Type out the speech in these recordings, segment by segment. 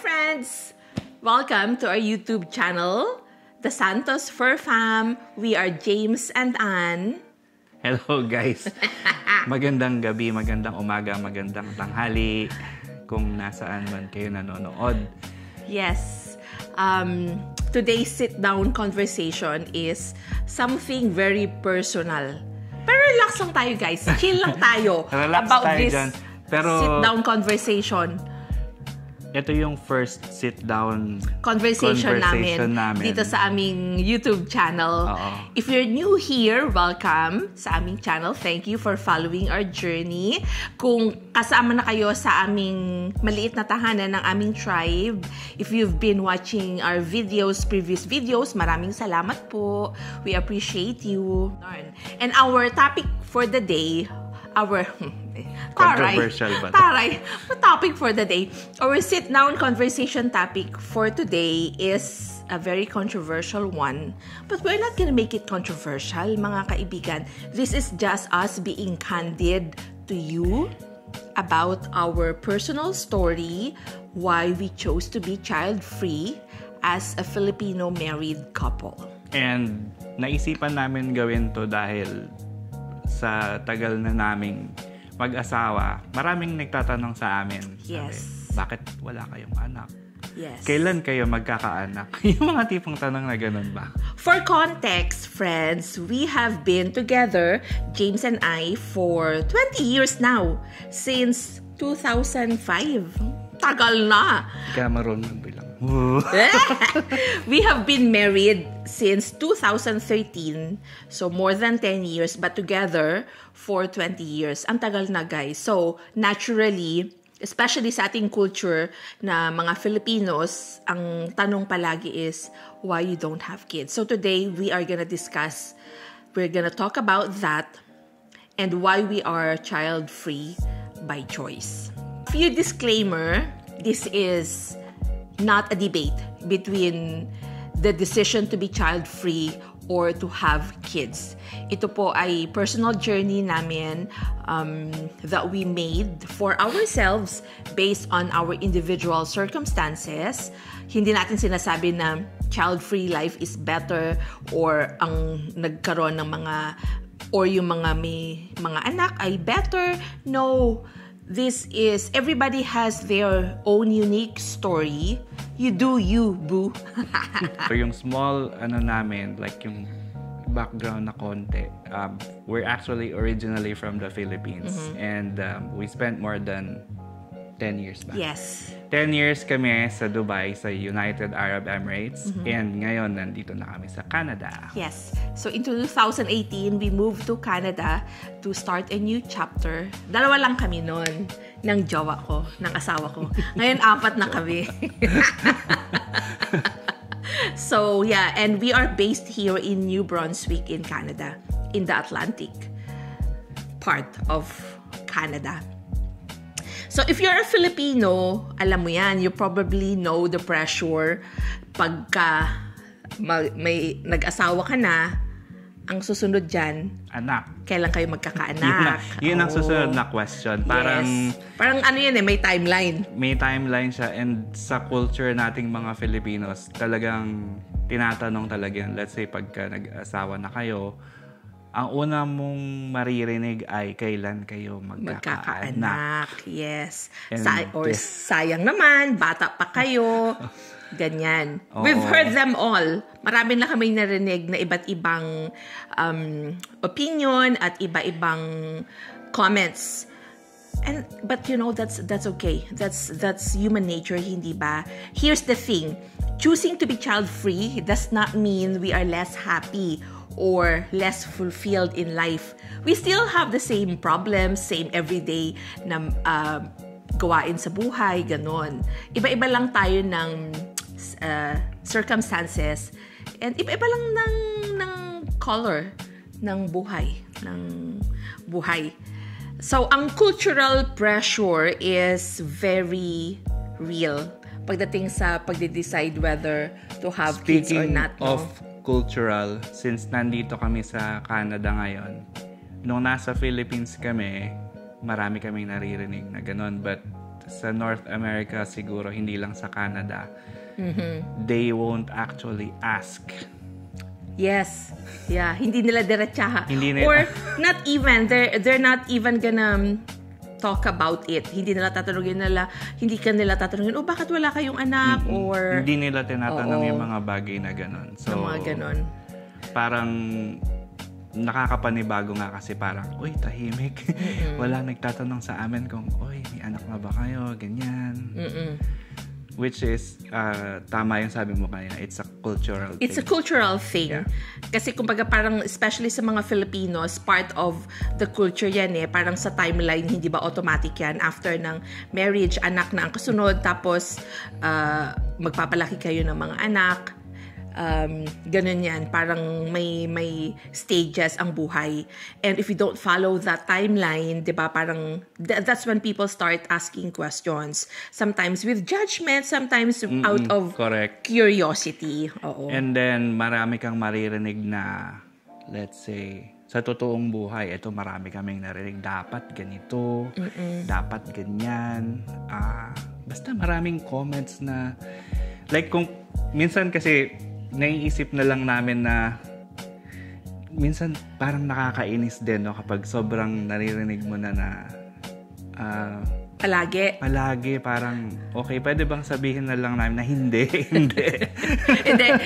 friends! Welcome to our YouTube channel, The Santos Fur Fam. We are James and Ann. Hello guys! Magandang gabi, magandang umaga, magandang tanghali kung nasaan man kayo nanonood. Yes. Today's sit-down conversation is something very personal. Pero relax lang tayo guys. Chill lang tayo about tayo this dyan. Pero sit-down conversation. Ito yung first sit-down conversation namin dito sa aming YouTube channel. If you're new here, welcome sa aming channel. Thank you for following our journey. Kung kasama na kayo sa aming maliit na tahanan ng aming tribe, if you've been watching our videos, previous videos, maraming salamat po. We appreciate you. And our topic for the day, controversial ba? Taray. The topic for the day. Our sit-down conversation topic for today is a very controversial one. But we're not gonna make it controversial, mga kaibigan. This is just us being candid to you about our personal story, why we chose to be child-free as a Filipino married couple. And naisipan namin gawin to dahil sa tagal na naming mag-asawa, maraming nagtatanong sa amin. Yes. Bakit wala kayong anak? Yes. Kailan kayo magkakaanak? Yung mga tipong tanong na ganun ba? For context, friends, we have been together, James and I, for 20 years now. Since 2005. Tagal na. Hindi ka marunong bilang. We have been married since 2013. So, more than 10 years. But together for 20 years. Ang tagal na, guys. So, naturally, especially sa ating culture na mga Filipinos, ang tanong palagi is, why you don't have kids? So, today, we're gonna talk about that and why we are child-free by choice. Few disclaimer, this is not a debate between the decision to be child-free or to have kids. Ito po ay personal journey namin that we made for ourselves based on our individual circumstances. Hindi natin sinasabi na child-free life is better or ang nagkaroon ng yung mga may mga anak ay better. No. This is, everybody has their own unique story. You do you, boo. So yung small, namin, like yung background na konti, we're actually originally from the Philippines. And we spent more than 10 years back. Yes. 10 years kami sa Dubai, sa United Arab Emirates. And ngayon, nandito na kami sa Canada. Yes. So in 2018, we moved to Canada to start a new chapter. Dalawa lang kami noon ng jowa ko, ng asawa ko. Ngayon, 4 na kami. So yeah, and we are based here in New Brunswick in Canada, in the Atlantic part of Canada. So if you're a Filipino, alam mo yan, you probably know the pressure pagka may nag-asawa ka na, ang susunod dyan, anak. Kailan kayo magkakaanak? Yun ang susunod na question. Yes. Parang ano yan may timeline. May timeline siya, and sa culture nating mga Filipinos, talagang tinatanong talaga yan. Let's say pagka nag-asawa na kayo, ang una mong maririnig ay kailan kayo magkakaanak. Yes. Sayang naman, bata pa kayo. Ganyan. We've heard them all. Marami na kami narinig na iba't ibang opinion at iba-ibang comments. But you know, that's okay. That's human nature, hindi ba? Here's the thing. Choosing to be child-free does not mean we are less happy or less fulfilled in life. We still have the same problems, same everyday na gawain sa buhay, ganon. Iba-iba lang tayo ng circumstances and iba-iba lang ng color ng buhay, So, ang cultural pressure is very real pagdating sa pagde-decide whether to have kids or not. Speaking of cultural, since nandito kami sa Canada ngayon, nung nasa Philippines kami, marami kaming naririnig na ganun. But sa North America siguro, hindi lang sa Canada, they won't actually ask. Yes. Yeah, hindi nila diretsahan. Hindi nila. Or not even, they're not even gonna talk about it. Hindi ka nila tatanungin, bakit wala kayong anak? Or hindi nila tinatanong yung mga bagay na ganon. So, mga ganon. Parang nakakapanibago nga kasi parang, tahimik. Wala nagtatanong sa amin kung, may anak na ba kayo? Ganyan. Which is, tama yung sabi mo kanina, it's a cultural thing. It's a cultural thing. Yeah. Kasi kumbaga parang, especially sa mga Filipinos, part of the culture yan parang sa timeline, hindi ba automatic yan? After ng marriage, anak na ang kasunod, tapos magpapalaki kayo ng mga anak. Ganun yan. Parang may stages ang buhay. And if you don't follow that timeline, di ba, parang that's when people start asking questions. Sometimes with judgment, sometimes out of correct. Curiosity. Oo. And then, marami kang maririnig na, let's say, sa totoong buhay, ito marami kaming narinig, dapat ganito, dapat ganyan. Basta maraming comments na, like kung, minsan kasi, naiisip na lang namin na minsan parang nakakainis din, no, kapag sobrang naririnig mo na palagi parang okay, pwede bang sabihin na lang namin na hindi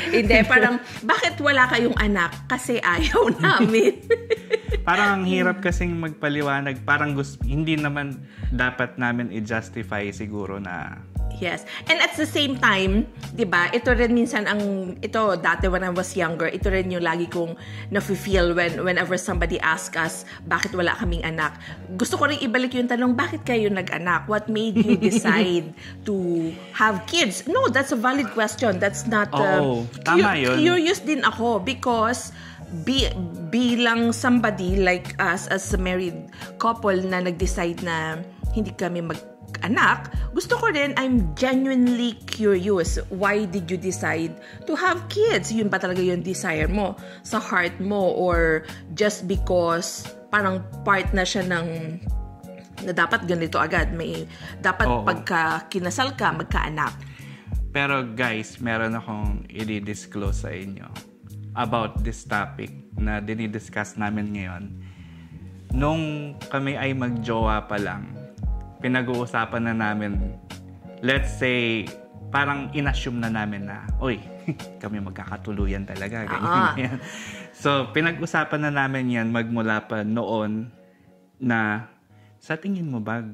hindi, parang bakit wala kayong anak? Kasi ayaw namin. Parang ang hirap kasing magpaliwanag, parang hindi naman dapat namin i-justify siguro na. Yes. And at the same time, 'di ba? Ito rin minsan dati when I was younger, ito rin yung lagi kong nafe-feel whenever somebody asks us bakit wala kaming anak. Gusto ko rin ibalik yung tanong, bakit kayo nag-anak? What made you decide to have kids? No, that's a valid question. That's not tama yun. Curious din ako because bilang somebody like us as a married couple na nag-decide na hindi kami anak, gusto ko rin, I'm genuinely curious. Why did you decide to have kids? Yun ba talaga yung desire mo sa heart mo? Or just because parang part na siya ng na dapat ganito agad? Dapat pagka kinasal ka, magkaanak. Pero guys, meron akong i-disclose sa inyo about this topic na dinidiscuss namin ngayon. Nung kami ay magjowa pa lang, pinag-uusapan na namin, let's say, parang inassume na namin na, kami magkakatuluyan talaga. Ganyan. So, pinag-usapan na namin yan magmula pa noon na, sa tingin mo ba,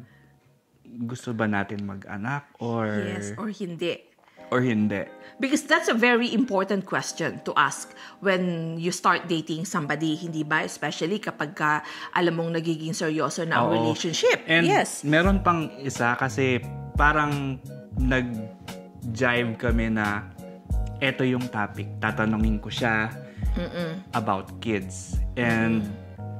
gusto ba natin mag-anak? Or yes, or hindi. Or hindi. Because that's a very important question to ask when you start dating somebody, hindi ba? Especially kapag alam mong nagiging seryoso na ang relationship. And yes. Meron pang isa kasi parang nag-jive kami na eto yung topic. Tatanungin ko siya about kids. And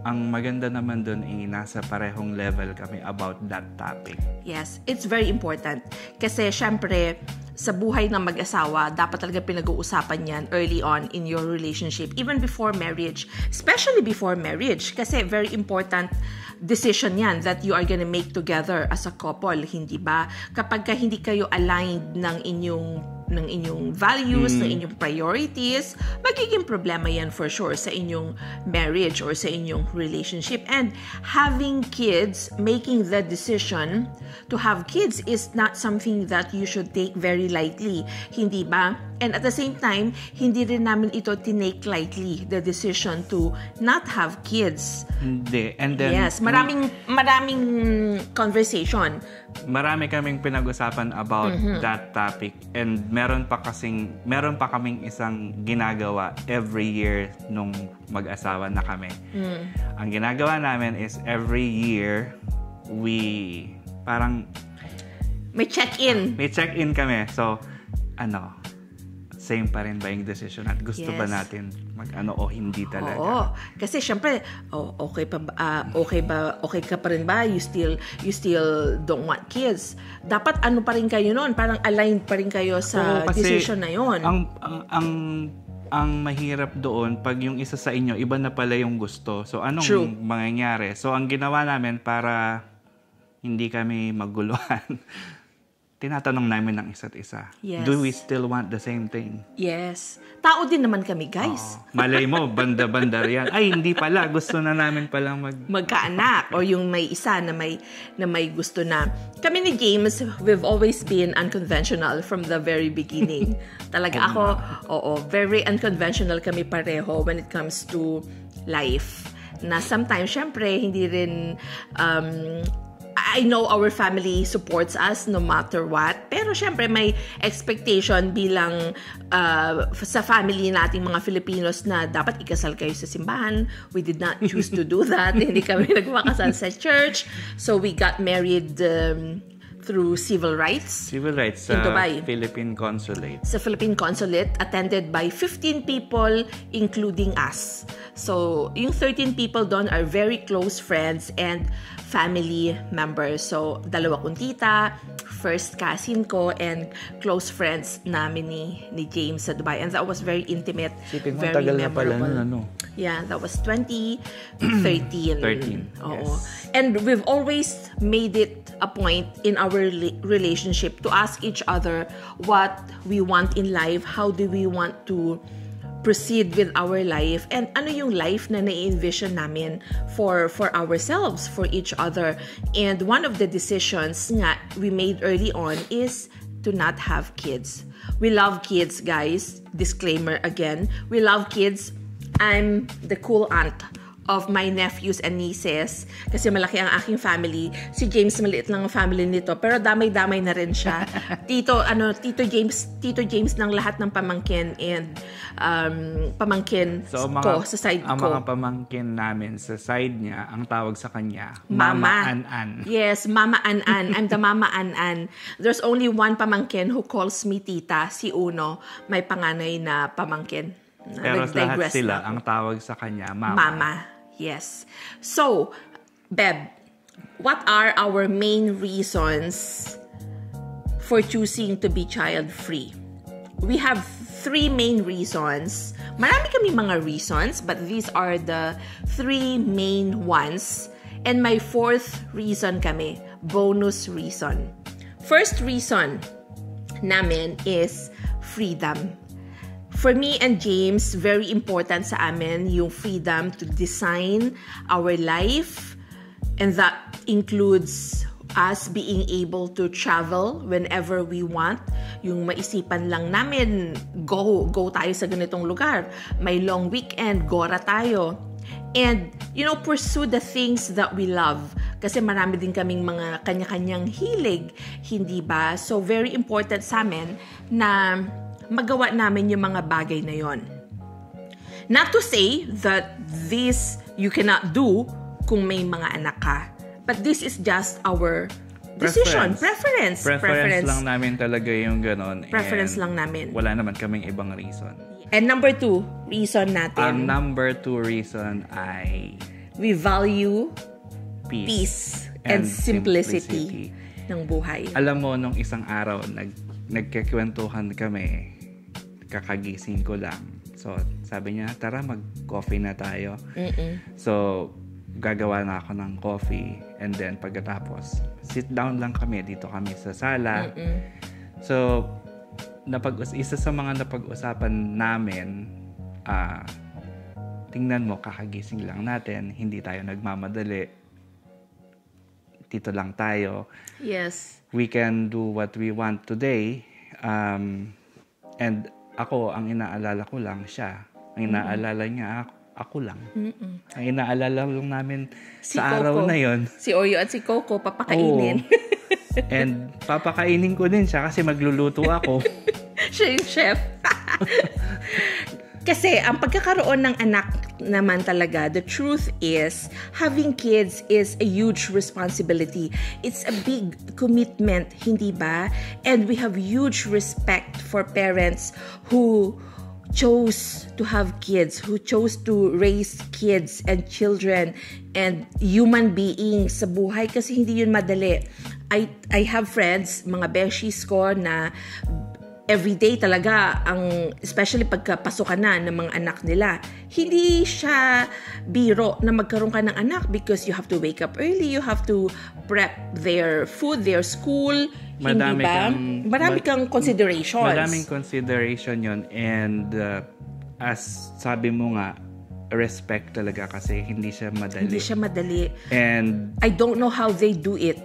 ang maganda naman dun nasa parehong level kami about that topic. Yes, it's very important. Kasi syempre, sa buhay ng mag-asawa, dapat talaga pinag-uusapan yan early on in your relationship, even before marriage. Especially before marriage. Kasi very important decision yan that you are gonna make together as a couple, hindi ba? Kapag hindi kayo aligned ng inyong values, ng inyong priorities, magiging problema yan for sure sa inyong marriage or sa inyong relationship. And having kids, making the decision to have kids is not something that you should take very lightly, hindi ba? And at the same time, hindi rin namin ito tinake lightly, the decision to not have kids. Hindi. And then, yes, maraming conversation. Marami kaming pinag-usapan about that topic, and meron pa kaming isang ginagawa every year nung mag-asawa na kami. Ang ginagawa namin is every year we parang may check-in. May check-in kami. So, same pa rin ba yung decision at gusto ba natin o hindi talaga? Oo. Kasi syempre, okay ka pa rin ba? You still don't want kids. Dapat pa rin kayo noon? Parang aligned pa rin kayo sa decision na yon. Ang mahirap doon, pag yung isa sa inyo, iba na pala yung gusto. So, anong mangyayari? So, ang ginawa namin para hindi kami maguluhan, tinatanong namin ng isa't isa. Yes. Do we still want the same thing? Yes. Tao din naman kami, guys. Malay mo, banda-banda yan. Ay, hindi pala. Gusto na namin palang magkaanak. O yung may isa na may gusto na. Kami ni James, we've always been unconventional from the very beginning. Talaga ako, very unconventional kami pareho when it comes to life. Na sometimes, syempre, hindi rin... I know our family supports us no matter what. Pero syempre may expectation bilang sa family nating mga Filipinos na dapat ikasal kayo sa simbahan. We did not choose to do that. Hindi kami nagpakasal sa church. So we got married through civil rights. Civil rights in Dubai. Philippine Consulate. Sa Philippine Consulate, attended by 15 people, including us. So, yung 13 people doon are very close friends and family members. So, dalawa kong tita, first cousin ko, and close friends namin ni James sa Dubai. And that was very intimate, Sipin mo, very tagal memorable. Na pala nun, Yeah, that was 2013. 13, Oo. yes. And we've always made it a point in our relationship to ask each other what we want in life, how do we want to proceed with our life, and ano yung life na na-envision namin for ourselves, for each other. And one of the decisions nga we made early on is to not have kids. We love kids, guys. Disclaimer again. We love kids. I'm the cool aunt of my nephews and nieces kasi malaki ang aking family. Si James maliit lang ang family nito pero damay-damay na rin siya. Tito James ng lahat ng pamangkin and pamangkin ko sa side ko. Ang mga pamangkin namin sa side niya, ang tawag sa kanya, Mama An-An. Yes, Mama An-An. I'm the Mama An-An. There's only one pamangkin who calls me tita, si Uno, may panganay na pamangkin. Pero lahat sila, ang tawag sa kanya, Mama. Mama. Yes. So, Beb, what are our main reasons for choosing to be child-free? We have 3 main reasons. Marami kami mga reasons, but these are the 3 main ones. And my 4th reason kami, bonus reason. First reason namin is freedom. For me and James, very important sa amin yung freedom to design our life, and that includes us being able to travel whenever we want. Yung maisipan lang namin, go tayo sa ganitong lugar. May long weekend, gora tayo. And, pursue the things that we love. Kasi marami din kaming mga kanya-kanyang hilig, hindi ba? So, very important sa amin na magawa namin yung mga bagay na yon. Not to say that this you cannot do kung may mga anak ka. But this is just our decision. Preference lang namin talaga yung ganon. Preference lang namin. Wala naman kaming ibang reason. And number 2 reason natin. Ang number 2 reason ay we value peace and simplicity ng buhay. Alam mo, nung isang araw, nagkikwentuhan kami, kakagising ko lang. So, sabi niya, tara, mag-coffee na tayo. So, gagawa na ako ng coffee. And then, pagkatapos, sit down lang kami. Dito kami sa sala. So, isa sa mga napag-usapan namin, tingnan mo, kakagising lang natin. Hindi tayo nagmamadali. Dito lang tayo. Yes. We can do what we want today. And ako, ang inaalala ko lang siya. Ang inaalala niya, ako lang. Ang inaalala lang namin sa araw na yon. Si Oyo at si Coco, papakainin. And papakainin ko din siya kasi magluluto ako. Siya yung chef. Kasi ang pagkakaroon ng anak naman talaga, the truth is, having kids is a huge responsibility. It's a big commitment, hindi ba? And we have huge respect for parents who chose to have kids, who chose to raise kids and children and human beings sa buhay kasi hindi yun madali. I have friends, mga beshies ko na everyday talaga, especially pagkapasok ka na ng mga anak nila. Hindi siya biro na magkaroon ka ng anak because you have to wake up early, you have to prep their food, their school. Hindi ba? Marami kang considerations. Maraming consideration yon, and as sabi mo nga, respect talaga kasi hindi siya madali. Hindi siya madali. And I don't know how they do it.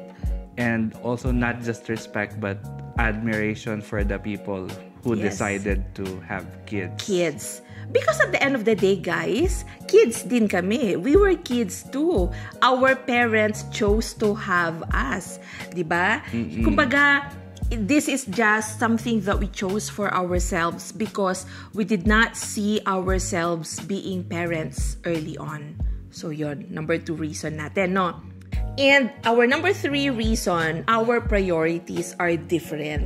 And also not just respect but admiration for the people who decided to have kids. Because at the end of the day, guys, kids din kami. We were kids too. Our parents chose to have us. Diba? Kumbaga, this is just something that we chose for ourselves because we did not see ourselves being parents early on. So yun, number 2 reason natin, no? And our number 3 reason, our priorities are different.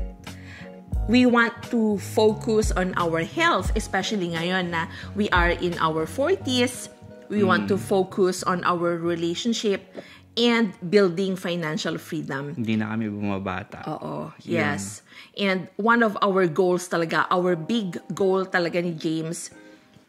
We want to focus on our health, especially ngayon na we are in our 40s. We want to focus on our relationship and building financial freedom. Hindi na kami bumabata. Oo, yes. And one of our goals talaga, our big goal talaga ni James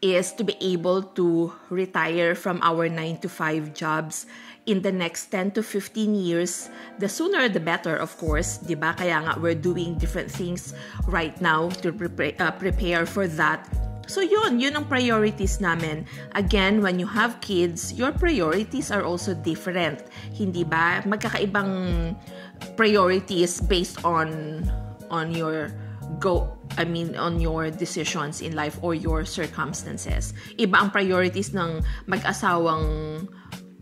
is to be able to retire from our 9-to-5 jobs in the next 10 to 15 years. The sooner the better, of course, diba? Kaya nga we're doing different things right now to prepare for that. So yun ang priorities namin. Again, when you have kids, your priorities are also different. Hindi ba? Magkakaibang priorities based on your on your decisions in life or your circumstances. Iba ang priorities ng mag-asawang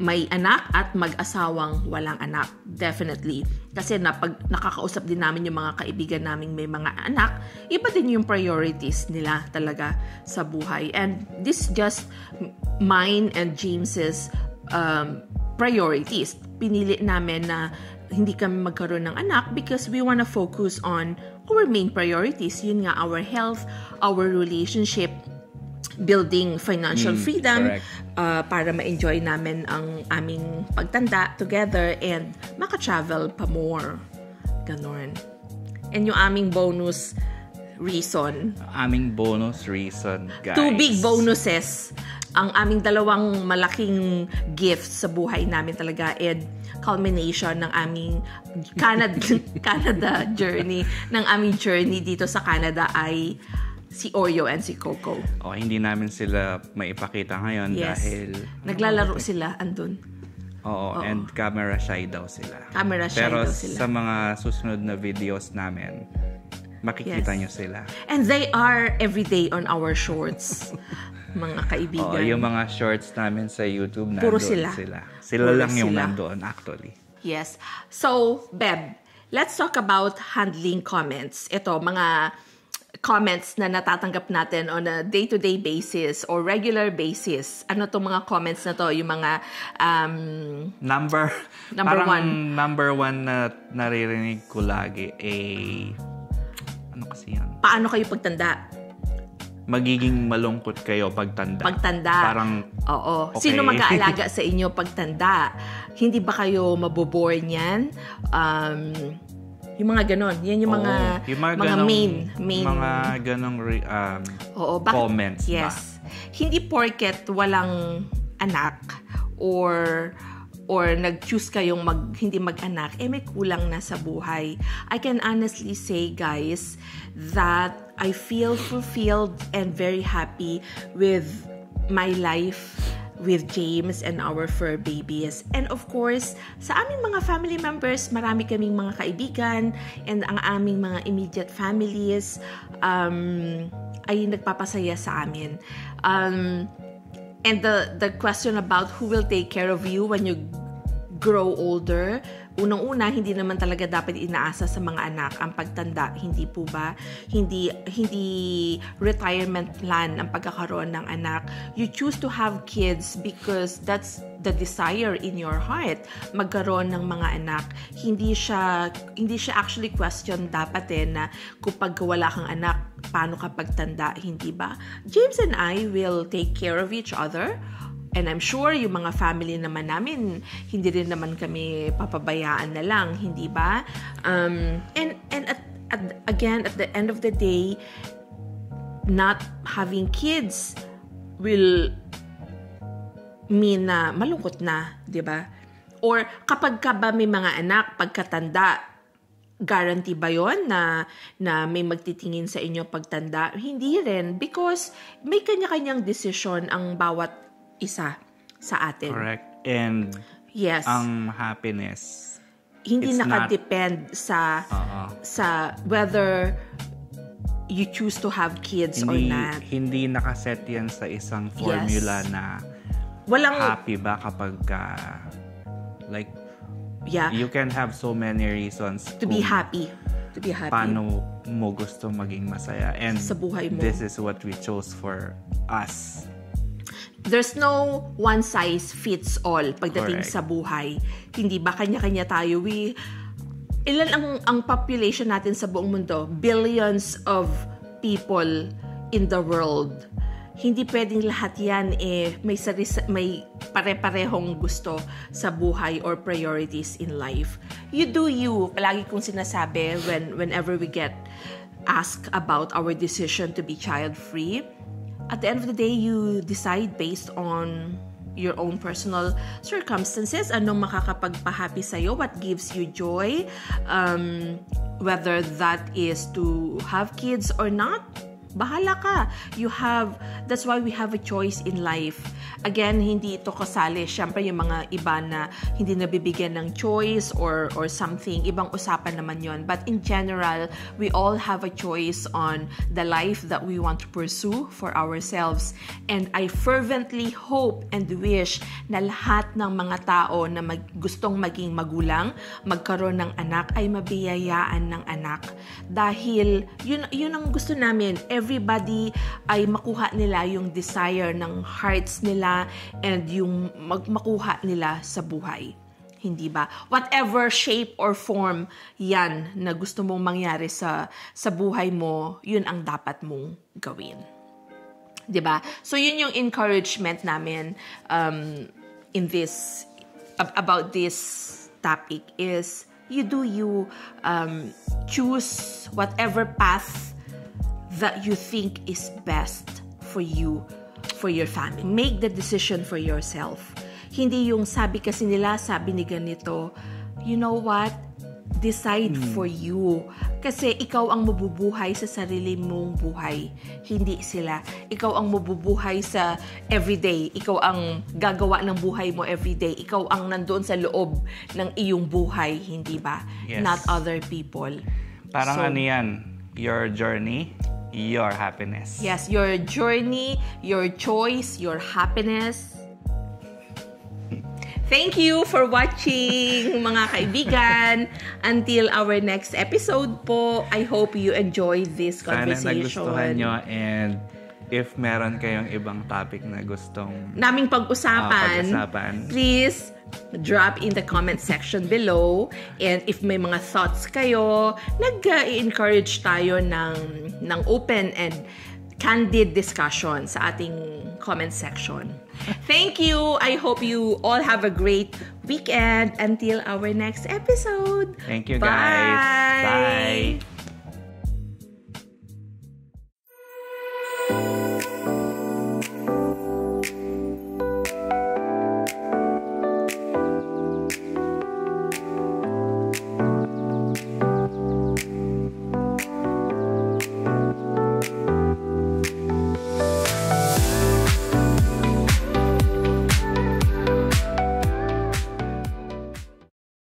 may anak at mag-asawang walang anak. Definitely. Kasi pag nakakausap din namin yung mga kaibigan namin may mga anak, iba din yung priorities nila talaga sa buhay. And this just mine and James's priorities. Pinili namin na hindi kami magkaroon ng anak because we wanna focus on our main priorities. Yun nga, our health, our relationship, building financial freedom, para ma-enjoy namin ang aming pagtanda together and maka-travel pa more. Ganon. And yung aming bonus reason. Aming bonus reason, guys. 2 big bonuses. Ang aming dalawang malaking gifts sa buhay namin talaga and culmination ng aming Canada journey, ng aming journey dito sa Canada ay si Oreo and si Coco. Hindi namin sila maipakita ngayon dahil naglalaro sila andun. Oo, and camera shy daw sila. Camera shy daw sila. Pero sa mga susunod na videos namin, makikita nyo sila. And they are everyday on our shorts, mga kaibigan. Yung mga shorts namin sa YouTube, puro sila. Sila lang yung nandoon actually. Yes. So, Beb, let's talk about handling comments. Ito, mga comments na natatanggap natin on a day-to-day basis or regular basis. Ano tong mga comments na to? Yung mga Number one. Number one na naririnig ko lagi ano kasi yan? Paano kayo pagtanda? Magiging malungkot kayo pagtanda. Parang, oo. Okay. Sino mag-aalaga sa inyo pagtanda? Hindi ba kayo mabobore niyan? Yung mga ganon. Yan yung mga main. Mga ganong comments. Yes. Hindi porket walang anak or nag-choose kayong hindi mag-anak, may kulang na sa buhay. I can honestly say, guys, that I feel fulfilled and very happy with my life with James and our fur babies. And of course, sa aming mga family members, marami kaming mga kaibigan and ang aming mga immediate families ay nagpapasaya sa amin. And the question about who will take care of you when you grow older, unang-una, hindi naman talaga dapat inaasa sa mga anak ang pagtanda. Hindi po ba? Hindi retirement plan ang pagkakaroon ng anak. You choose to have kids because that's the desire in your heart, magkaroon ng mga anak. Hindi siya actually question dapat na kapag wala kang anak, paano ka pagtanda, hindi ba? James and I will take care of each other. And I'm sure yung mga family naman namin, hindi rin naman kami papabayaan na lang, hindi ba? And again, at the end of the day, not having kids will mean na malungkot na, di ba? Or kapag ka ba may mga anak, pagkatanda, guarantee ba yon na may magtitingin sa inyo pagtanda? Hindi rin, because may kanya-kanyang desisyon ang bawat isa sa atin. Correct. And yes, ang happiness, hindi it's nakadepend sa whether you choose to have kids or not. Hindi nakaset yan sa isang formula na walang happy ba kapag like you can have so many reasons to be happy. Paano mo gusto maging masaya, and sa buhay mo. This is what we chose for us. There's no one size fits all pagdating Correct. sa buhay. Hindi ba kanya-kanya tayo? Ilan ang population natin sa buong mundo? Billions of people in the world. Hindi pwedeng lahat yan may pare-parehong gusto sa buhay or priorities in life. You do you. Palagi kong sinasabi whenever we get asked about our decision to be child-free, at the end of the day, you decide based on your own personal circumstances, anong makakapagpa-happy sa'yo, what gives you joy, whether that is to have kids or not, bahala ka. That's why we have a choice in life. Again, hindi ito kasali. Siyempre, yung mga iba na hindi nabibigyan ng choice or something, ibang usapan naman yon. But in general, we all have a choice on the life that we want to pursue for ourselves. And I fervently hope and wish na lahat ng mga tao na gustong maging magulang, magkaroon ng anak, ay mabiyayaan ng anak. Dahil yun ang gusto namin. Everybody ay makuha nila yung desire ng hearts nila and yung makuha nila sa buhay. Hindi ba? Whatever shape or form yan na gusto mong mangyari sa buhay mo, yun ang dapat mong gawin. Di ba? So yun yung encouragement namin in this, about this topic is, you do you, choose whatever path that you think is best for you, for your family. Make the decision for yourself. Hindi yung sabi kasi nila, sabi ni ganito, you know what? Decide for you. Kasi ikaw ang mabubuhay sa sarili mong buhay. Hindi sila. Ikaw ang mabubuhay sa everyday. Ikaw ang gagawa ng buhay mo everyday. Ikaw ang nandoon sa loob ng iyong buhay. Hindi ba? Yes. Not other people. Parang ano yan? Your journey, your happiness. Yes, your journey, your choice, your happiness. Thank you for watching, mga kaibigan. Until our next episode po, I hope you enjoyed this conversation. Sana nagustuhan nyo, and if meron kayong ibang topic na gustong naming pag-usapan, please drop in the comment section below. And if may mga thoughts kayo, nag-encourage tayo ng open and candid discussion sa ating comment section. Thank you. I hope you all have a great weekend until our next episode. Thank you, guys. Bye.